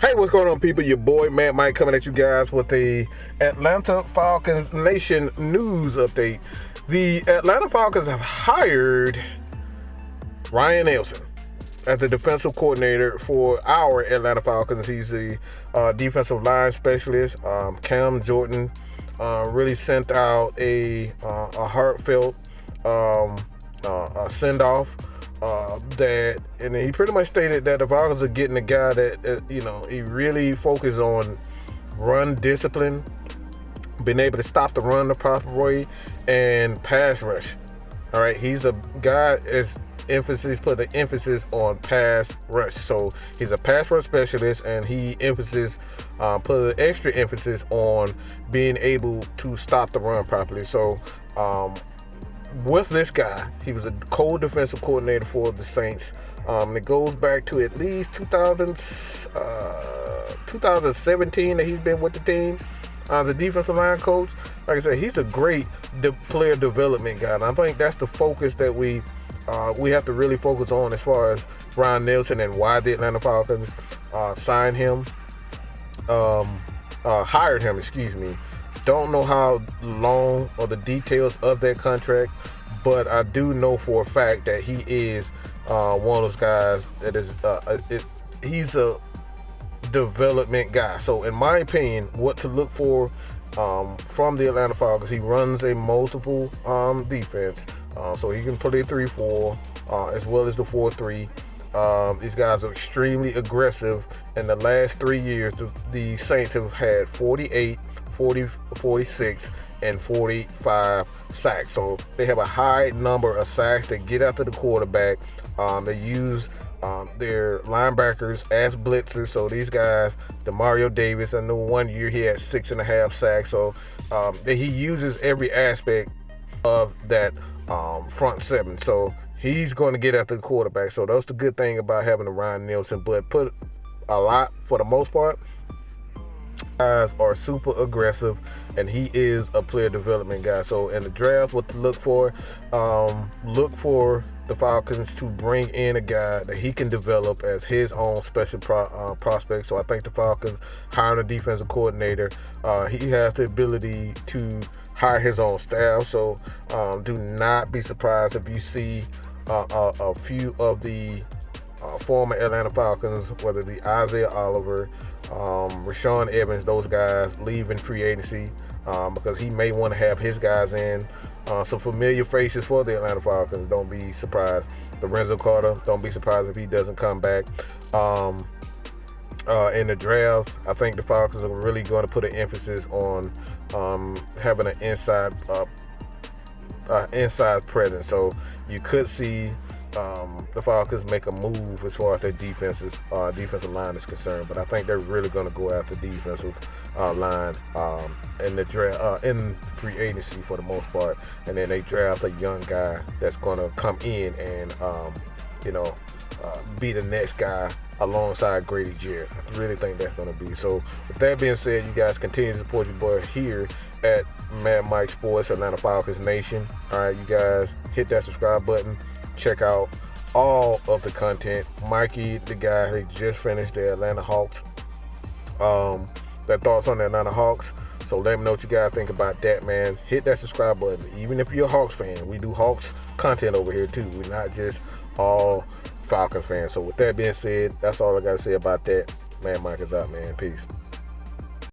Hey, what's going on, people? Your boy Matt Mike coming at you guys with a Atlanta Falcons Nation news update. The Atlanta Falcons have hired Ryan Nielsen as the defensive coordinator for our Atlanta Falcons. He's the defensive line specialist. Cam Jordan really sent out a heartfelt send off. And he pretty much stated that the Falcons are getting a guy that he really focused on run discipline, being able to stop the run the proper way, and pass rush. All right, he's a guy put the emphasis on pass rush. So he's a pass rush specialist, and he put an extra emphasis on being able to stop the run properly. So with this guy, he was a co-defensive coordinator for the Saints. It goes back to at least 2017 that he's been with the team as a defensive line coach. Like I said, he's a great player development guy, and I think that's the focus that we have to really focus on as far as Ryan Nielsen and why the Atlanta Falcons hired him. Excuse me. Don't know how long or the details of that contract, but I do know for a fact that he is one of those guys that is he's a development guy. So in my opinion, what to look for from the Atlanta Falcons, he runs a multiple defense, so he can play 3-4 as well as the 4-3. These guys are extremely aggressive. In the last 3 years, the Saints have had 48, 40, 46, and 45 sacks. So they have a high number of sacks. They get after the quarterback. They use their linebackers as blitzers. So these guys, Demario Davis, I know 1 year he had 6.5 sacks. So he uses every aspect of that front seven. So he's going to get after the quarterback. So that's the good thing about having a Ryan Nielsen. But put a lot, for the most part, guys are super aggressive, and he is a player development guy. So in the draft, what to look for the Falcons to bring in a guy that he can develop as his own special prospect. So I think the Falcons hiring a defensive coordinator, he has the ability to hire his own staff. So do not be surprised if you see a few of the former Atlanta Falcons, whether it be Isaiah Oliver, Rashawn Evans, those guys leaving free agency because he may want to have his guys in. Some familiar faces for the Atlanta Falcons. Don't be surprised. Lorenzo Carter, don't be surprised if he doesn't come back. In the draft, I think the Falcons are really going to put an emphasis on having an inside presence. So you could see the Falcons make a move as far as their defensive line is concerned, but I think they're really going to go after defensive line in the draft, in free agency for the most part, and then they draft a young guy that's going to come in and be the next guy alongside Grady Jarrett. I really think that's going to be. So with that being said, you guys continue to support your boy here at Mad Mike Sports, Atlanta Falcons Nation. All right, you guys hit that subscribe button. Check out all of the content. Mikey, the guy who just finished the Atlanta Hawks, their thoughts on the Atlanta Hawks. So let me know what you guys think about that, man. Hit that subscribe button. Even if you're a Hawks fan, we do Hawks content over here too. We're not just all Falcons fans. So with that being said, that's all I got to say about that. Man, Mike is out, man. Peace.